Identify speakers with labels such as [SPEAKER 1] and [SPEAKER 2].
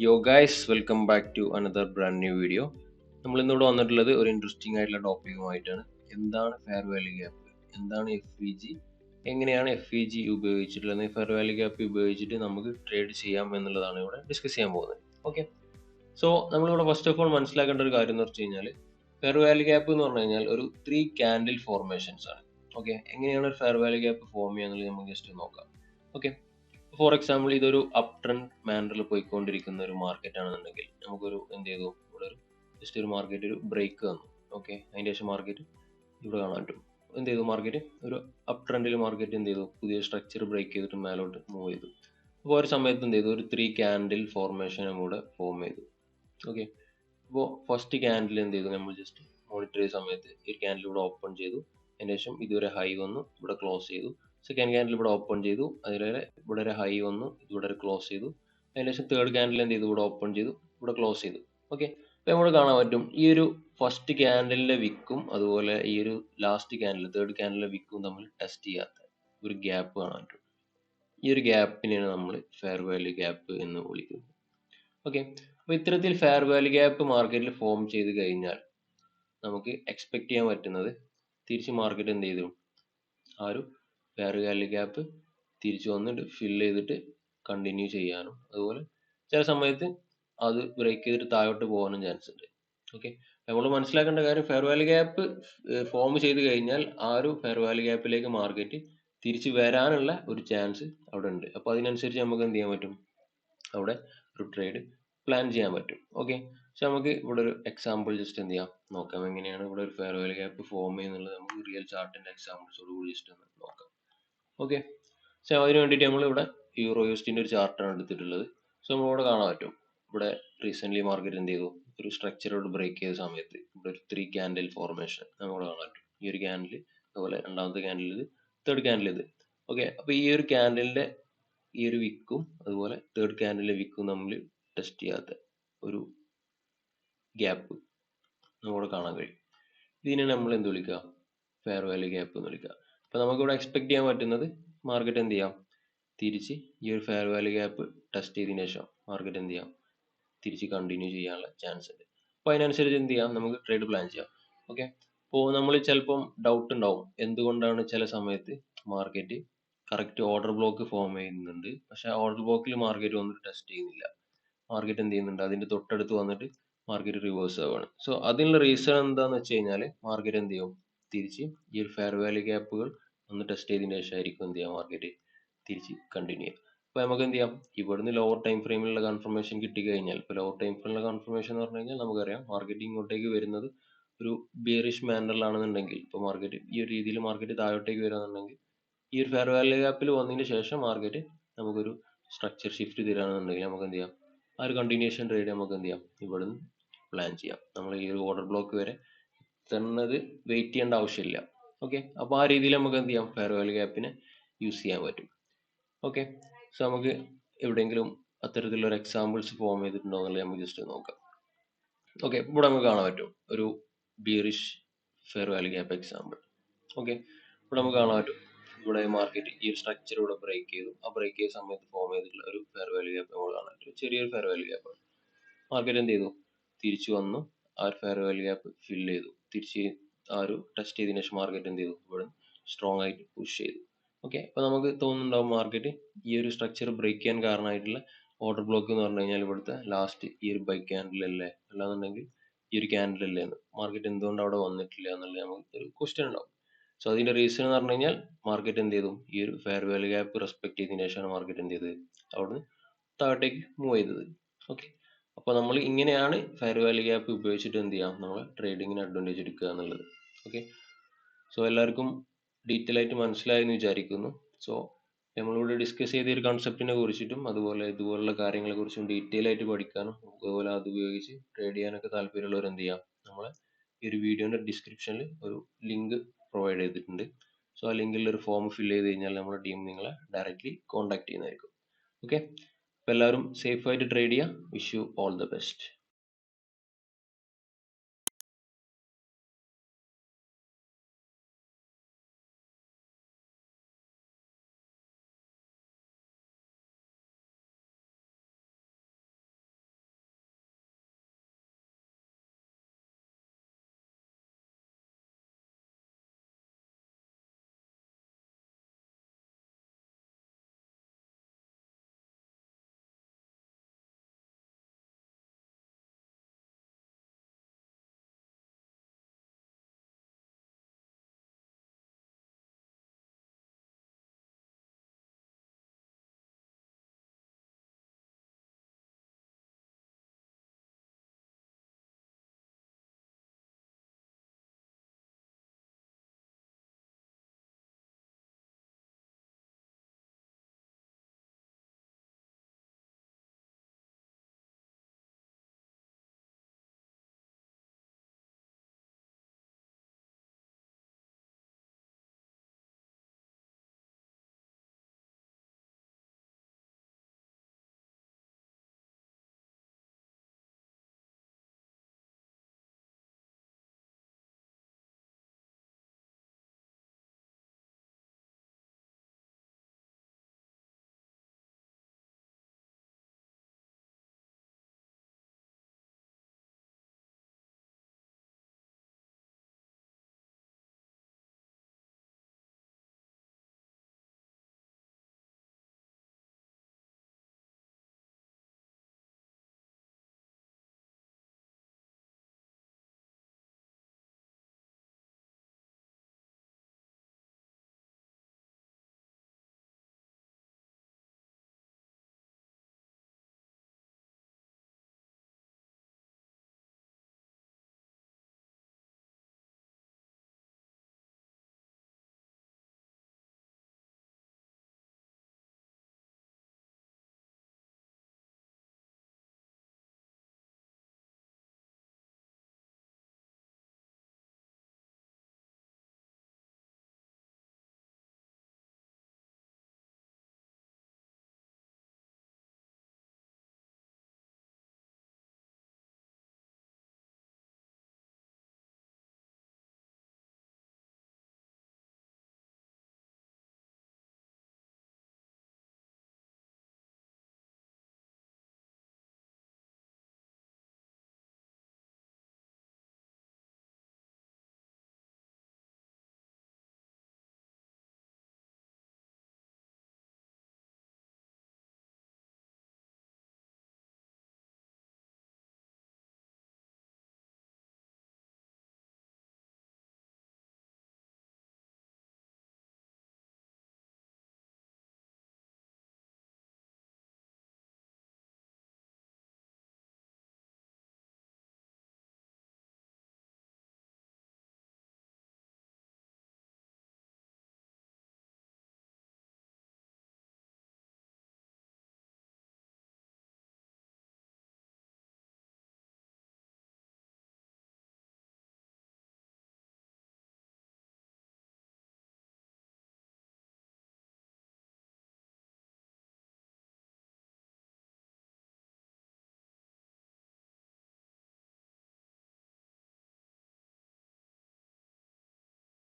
[SPEAKER 1] യോ guys, welcome back to another brand new video. നമ്മൾ ഇന്നിവിടെ വന്നിട്ടുള്ളത് ഒരു ഇൻട്രസ്റ്റിംഗ് ആയിട്ടുള്ള ടോപ്പിക്കുമായിട്ടാണ്. എന്താണ് ഫെയർ വാല്യൂ ഗ്യാപ്പ്, എന്താണ് FVG, എങ്ങനെയാണ് FVG ഉപയോഗിച്ചിട്ടുള്ളത്, ഫെയർ വാല്യൂ ഗ്യാപ്പ് ഉപയോഗിച്ചിട്ട് നമുക്ക് ട്രേഡ് ചെയ്യാം എന്നുള്ളതാണ് ഇവിടെ ഡിസ്കസ് ചെയ്യാൻ പോകുന്നത്. ഓക്കെ, സോ നമ്മളിവിടെ ഫസ്റ്റ് ഓഫ് ഓൾ മനസ്സിലാക്കേണ്ട ഒരു കാര്യം എന്ന് വെച്ച് കഴിഞ്ഞാൽ ഫെയർ വാല്യൂ ഗ്യാപ്പ് എന്ന് പറഞ്ഞു കഴിഞ്ഞാൽ ഒരു 3 ക്യാൻഡിൽ ഫോർമേഷൻസ് ആണ്. ഓക്കെ, എങ്ങനെയാണ് ഒരു ഫെയർ വാല്യൂ ഗ്യാപ്പ് ഫോം ചെയ്യുക എന്നുള്ളത് നമുക്ക് ജസ്റ്റ് നോക്കാം. ഓക്കെ, ഫോർ എക്സാമ്പിൾ ഇതൊരു അപ് ട്രെൻഡ് മാനറിൽ പോയിക്കൊണ്ടിരിക്കുന്ന ഒരു മാർക്കറ്റ് ആണെന്നുണ്ടെങ്കിൽ നമുക്കൊരു എന്ത് ചെയ്തു, ഇവിടെ ഒരു ജസ്റ്റ് ഒരു മാർക്കറ്റ് ഒരു ബ്രേക്ക് തന്നു. ഓക്കെ, അതിന് ശേഷം മാർക്കറ്റ് ഇവിടെ കാണാൻ പറ്റും. എന്ത് ചെയ്തു, മാർക്കറ്റ് ഒരു അപ് ട്രെൻഡിൽ മാർക്കറ്റ് എന്ത് ചെയ്തു, പുതിയ സ്ട്രക്ചർ ബ്രേക്ക് ചെയ്തിട്ട് മേലോട്ട് മൂവ് ചെയ്തു. അപ്പോൾ ഒരു സമയത്ത് എന്ത് ചെയ്തു, ഒരു 3 ക്യാൻഡിൽ ഫോർമേഷനും കൂടെ ഫോം ചെയ്തു. ഓക്കെ, അപ്പോൾ ഫസ്റ്റ് ക്യാൻഡിൽ എന്ത് ചെയ്തു, നമ്മൾ ജസ്റ്റ് മോണിറ്റർ ചെയ്ത സമയത്ത് ഈ ക്യാൻഡിൽ ഇവിടെ ഓപ്പൺ ചെയ്തു, അതിന് ശേഷം ഇതുവരെ ഹൈ വന്നു, ഇവിടെ ക്ലോസ് ചെയ്തു. സെക്കൻഡ് ക്യാൻഡിൽ ഇവിടെ ഓപ്പൺ ചെയ്തു, അതിലെ ഇവിടെ ഒരു ഹൈ വന്നു, ഇവിടെ ഒരു ക്ലോസ് ചെയ്തു. അതിനുശേഷം തേർഡ് ക്യാൻഡിൽ എന്ത് ചെയ്തു, ഇവിടെ ഓപ്പൺ ചെയ്തു, ഇവിടെ ക്ലോസ് ചെയ്തു. ഓക്കെ, അപ്പോൾ നമ്മൾ കാണാൻ പറ്റും ഈ ഒരു ഫസ്റ്റ് ക്യാൻഡലിന്റെ വിക്കും അതുപോലെ ഈ ഒരു ലാസ്റ്റ് ക്യാൻഡിൽ തേർഡ് ക്യാൻഡലിന്റെ വിക്കും തമ്മിൽ ടെസ്റ്റ് ചെയ്യാത്ത ഒരു ഗ്യാപ്പ് കാണാൻ പറ്റും. ഈ ഒരു ഗ്യാപ്പിനെയാണ് നമ്മൾ ഫെയർ വാല്യൂ ഗ്യാപ്പ് എന്ന് വിളിക്കുന്നത്. ഓക്കെ, അപ്പോൾ ഇത്തരത്തിൽ ഫെയർ വാല്യൂ ഗ്യാപ്പ് മാർക്കറ്റിൽ ഫോം ചെയ്ത് കഴിഞ്ഞാൽ നമുക്ക് എക്സ്പെക്ട് ചെയ്യാൻ പറ്റുന്നത് തിരിച്ച് മാർക്കറ്റ് എന്ത് ചെയ്തു, ആ ഒരു ഫെയർ വാല്യൂ ഗ്യാപ്പ് തിരിച്ചു വന്നിട്ട് ഫില്ല് ചെയ്തിട്ട് കണ്ടിന്യൂ ചെയ്യാനും അതുപോലെ ചില സമയത്ത് അത് ബ്രേക്ക് ചെയ്തിട്ട് താഴോട്ട് പോകാനും ചാൻസ് ഉണ്ട്. ഓക്കെ, നമ്മൾ മനസ്സിലാക്കേണ്ട കാര്യം ഫെയർ വാല്യൂ ഗ്യാപ്പ് ഫോം ചെയ്ത് കഴിഞ്ഞാൽ ആ ഒരു ഫെയർ വാല്യൂ ഗ്യാപ്പിലേക്ക് മാർക്കറ്റ് തിരിച്ച് വരാനുള്ള ഒരു ചാൻസ് അവിടെ ഉണ്ട്. അപ്പോൾ അതിനനുസരിച്ച് നമുക്ക് എന്ത് ചെയ്യാൻ പറ്റും, അവിടെ ഒരു ട്രേഡ് പ്ലാൻ ചെയ്യാൻ പറ്റും. ഓക്കെ, പക്ഷെ നമുക്ക് ഇവിടെ ഒരു എക്സാമ്പിൾ ജസ്റ്റ് എന്ത് ചെയ്യാം നോക്കാം, എങ്ങനെയാണ് ഇവിടെ ഒരു ഫെയർ വാല്യൂ ഗ്യാപ്പ് ഫോം ചെയ്യുന്നുള്ളത് നമുക്ക് റിയൽ ചാർട്ടിന്റെ എക്സാമ്പിൾസോട് കൂടി ജസ്റ്റ് ഒന്ന് നോക്കാം. ഓക്കെ, സോ അതിന് വേണ്ടിയിട്ട് നമ്മൾ ഇവിടെ യൂറോ യൂസ്റ്റിന്റെ ഒരു ചാർട്ടാണ് എടുത്തിട്ടുള്ളത്. സോ നമ്മളിവിടെ കാണാൻ പറ്റും, ഇവിടെ റീസെന്റ് മാർക്കറ്റ് എന്ത് ചെയ്തു, ഒരു സ്ട്രക്ചറോട് ബ്രേക്ക് ചെയ്ത സമയത്ത് ഇവിടെ ഒരു 3 ക്യാൻഡിൽ ഫോർമേഷൻ നമ്മളിവിടെ കാണാൻ പറ്റും. ഈ ഒരു ക്യാൻഡിൽ അതുപോലെ രണ്ടാമത്തെ ക്യാൻഡിൽ ഇത്, തേർഡ് ക്യാൻഡിൽ ഇത്. ഓക്കെ, അപ്പോൾ ഈ ഒരു ക്യാൻഡിലിന്റെ ഈ ഒരു വിക്കും അതുപോലെ തേർഡ് ക്യാൻഡിലെ വിക്കും തമ്മിൽ ടെസ്റ്റ് ചെയ്യാത്ത ഒരു ഗ്യാപ്പ് നമ്മളിവിടെ കാണാൻ കഴിയും. ഇതിനെ നമ്മൾ എന്ത് വിളിക്കുക, ഫെയർ വാല്യൂ ഗ്യാപ്പ് എന്ന് വിളിക്കുക. അപ്പോൾ നമുക്കിവിടെ എക്സ്പെക്ട് ചെയ്യാൻ പറ്റുന്നത് മാർക്കറ്റ് എന്ത് ചെയ്യാം, തിരിച്ച് ഈ ഒരു ഫെയർ വാല്യൂ ഗ്യാപ്പ് ടെസ്റ്റ് ചെയ്തതിനു ശേഷം മാർക്കറ്റ് എന്ത് ചെയ്യാം, തിരിച്ച് കണ്ടിന്യൂ ചെയ്യാനുള്ള ചാൻസ് ഉണ്ട്. അപ്പോൾ അതിനനുസരിച്ച് എന്ത് ചെയ്യാം, നമുക്ക് ട്രേഡ് പ്ലാൻ ചെയ്യാം. ഓക്കെ, അപ്പോൾ നമ്മൾ ചിലപ്പം ഡൗട്ട് ഉണ്ടാവും, എന്തുകൊണ്ടാണ് ചില സമയത്ത് market correct order block form ചെയ്യുന്നുണ്ട് പക്ഷെ ഓർഡർ ബ്ലോക്കിൽ മാർക്കറ്റ് വന്നിട്ട് ടെസ്റ്റ് ചെയ്യുന്നില്ല, മാർക്കറ്റ് എന്ത് ചെയ്യുന്നുണ്ട് അതിന്റെ തൊട്ടടുത്ത് വന്നിട്ട് മാർക്കറ്റ് റിവേഴ്സ് ആവുകയാണ്. സോ അതിനുള്ള റീസൺ എന്താന്ന് വെച്ച് കഴിഞ്ഞാൽ മാർക്കറ്റ് എന്ത് ചെയ്യും, തിരിച്ച് ഈ ഒരു ഫെയർ വാല്യൂ ഗ്യാപ്പുകൾ ഒന്ന് ടെസ്റ്റ് ചെയ്തതിന് ശേഷമായിരിക്കും എന്ത് ചെയ്യുക, മാർക്കറ്റ് തിരിച്ച് കണ്ടിന്യൂ ചെയ്യുക. അപ്പോൾ നമുക്ക് എന്ത് ചെയ്യാം, ഇവിടുന്ന് ലോവർ ടൈം ഫ്രെയിമിലുള്ള കൺഫർമേഷൻ കിട്ടിക്കഴിഞ്ഞാൽ, ഇപ്പോൾ ലോവർ ടൈം ഫ്രെയിമിലുള്ള കൺഫർമേഷൻ എന്ന് പറഞ്ഞു കഴിഞ്ഞാൽ നമുക്കറിയാം മാർക്കറ്റ് ഇങ്ങോട്ടേക്ക് വരുന്നത് ഒരു ബിയറിഷ് മാനറിലാണെന്നുണ്ടെങ്കിൽ, ഇപ്പോൾ മാർക്കറ്റ് ഈ ഒരു രീതിയിൽ മാർക്കറ്റ് താഴോട്ടേക്ക് വരികയാണെന്നുണ്ടെങ്കിൽ ഈ ഒരു ഫെയർ വാല്യൂ ഗ്യാപ്പിൽ വന്നതിന് ശേഷം മാർക്കറ്റ് നമുക്കൊരു സ്ട്രക്ചർ ഷിഫ്റ്റ് തരികയാണെന്നുണ്ടെങ്കിൽ നമുക്ക് എന്ത് ചെയ്യാം, ആ ഒരു കണ്ടിന്യൂഷൻ ട്രേഡ് നമുക്ക് എന്ത് ചെയ്യാം, ഇവിടുന്ന് പ്ലാൻ ചെയ്യാം. നമ്മൾ ഈ ഒരു ഓർഡർ ബ്ലോക്ക് വരെ തന്നത് വെയിറ്റ് ചെയ്യേണ്ട ആവശ്യമില്ല. ഓക്കെ, അപ്പോൾ ആ രീതിയിൽ നമുക്ക് എന്ത് ചെയ്യാം, ഫെയർ വാല്യൂ ഗ്യാപ്പിനെ യൂസ് ചെയ്യാൻ പറ്റും. ഓക്കെ, സോ നമുക്ക് എവിടെയെങ്കിലും അത്തരത്തിലുള്ള ഒരു എക്സാമ്പിൾസ് ഫോം ചെയ്തിട്ടുണ്ടോ എന്നുള്ളത് നമുക്ക് ജസ്റ്റ് നോക്കാം. ഓക്കെ, ഇവിടെ നമുക്ക് കാണാൻ പറ്റും ഒരു bearish fair value gap example. Okay, ഇവിടെ നമുക്ക് കാണാൻ പറ്റും, ഇവിടെ മാർക്കറ്റ് ഈ ഒരു സ്ട്രക്ചർ ഇവിടെ ബ്രേക്ക് ചെയ്തു, ആ ബ്രേക്ക് ചെയ്ത സമയത്ത് ഫോം ചെയ്തിട്ടുള്ള ഒരു ഫെയർ വാല്യൂ ഗ്യാപ്പ് നമ്മൾ കാണാൻ പറ്റും, ചെറിയൊരു ഫെയർ വാല്യൂ ഗ്യാപ്പ്. മാർക്കറ്റ് എന്ത് ചെയ്തു, തിരിച്ചു വന്നു, ആ ഒരു ഫെയർ വാല്യൂ ഗ്യാപ്പ് ഫില്ല് ചെയ്തു, തിരിച്ച് ആ ഒരു ടെസ്റ്റ് ചെയ്തതിനു ശേഷം മാർക്കറ്റ് എന്ത് ചെയ്തു, ഇവിടെ സ്ട്രോങ് ആയിട്ട് പുഷ് ചെയ്തു. ഓക്കെ, അപ്പോൾ നമുക്ക് തോന്നുന്നുണ്ടാവും മാർക്കറ്റ് ഈ ഒരു സ്ട്രക്ചർ ബ്രേക്ക് ചെയ്യാൻ കാരണമായിട്ടുള്ള ഓർഡർ ബ്ലോക്ക് എന്ന് പറഞ്ഞു കഴിഞ്ഞാൽ ഇവിടുത്തെ ലാസ്റ്റ് ഈ ഒരു ബൈ ക്യാൻഡിൽ അല്ലേ, അല്ലാന്നുണ്ടെങ്കിൽ ഈ ഒരു ക്യാൻഡിൽ അല്ലേ എന്ന്, മാർക്കറ്റ് എന്തുകൊണ്ട് അവിടെ വന്നിട്ടില്ല എന്നുള്ളത് നമുക്ക് ഒരു ക്വസ്റ്റ്യൻ ഉണ്ടാവും. സോ അതിന്റെ റീസൺ എന്ന് പറഞ്ഞു കഴിഞ്ഞാൽ മാർക്കറ്റ് എന്ത് ചെയ്തു, ഈ ഒരു ഫെയർ വാല്യൂ ഗ്യാപ്പ് റെസ്പെക്ട് ചെയ്തതിനു ശേഷമാണ് മാർക്കറ്റ് എന്ത് ചെയ്തത്, അവിടുന്ന് താഴോട്ടേക്ക് മൂവ് ചെയ്തത്. ഓക്കെ, അപ്പോൾ നമ്മൾ ഇങ്ങനെയാണ് ഫെയർ വാല്യൂ ഗ്യാപ്പ് ഉപയോഗിച്ചിട്ട് എന്ത് ചെയ്യാം, നമ്മൾ ട്രേഡിങ്ങിന് അഡ്വാൻറ്റേജ് എടുക്കുക എന്നുള്ളത്. ഓക്കെ, സോ എല്ലാവർക്കും ഡീറ്റെയിൽ ആയിട്ട് മനസ്സിലായെന്ന് വിചാരിക്കുന്നു. സോ നമ്മളിവിടെ ഡിസ്കസ് ചെയ്ത ഒരു കൺസെപ്റ്റിനെ കുറിച്ചിട്ടും അതുപോലെ ഇതുപോലുള്ള കാര്യങ്ങളെ കുറിച്ചും ഡീറ്റെയിൽ ആയിട്ട് പഠിക്കാനും അതുപോലെ അത് ഉപയോഗിച്ച് ട്രേഡ് ചെയ്യാനൊക്കെ താല്പര്യമുള്ളവർ എന്ത് ചെയ്യാം, നമ്മളെ ഈ ഒരു വീഡിയോന്റെ ഡിസ്ക്രിപ്ഷനിൽ ഒരു ലിങ്ക് പ്രൊവൈഡ് ചെയ്തിട്ടുണ്ട്. സോ ആ ലിങ്കിൽ ഒരു ഫോം ഫില്ല് ചെയ്ത് കഴിഞ്ഞാൽ നമ്മുടെ ടീം നിങ്ങളെ ഡയറക്റ്റ്ലി കോൺടാക്ട് ചെയ്യുന്നതായിരിക്കും. ഓക്കെ, അപ്പോൾ എല്ലാവരും സേഫ് ആയിട്ട് ട്രേഡ് ചെയ്യുക. Wish you all the best.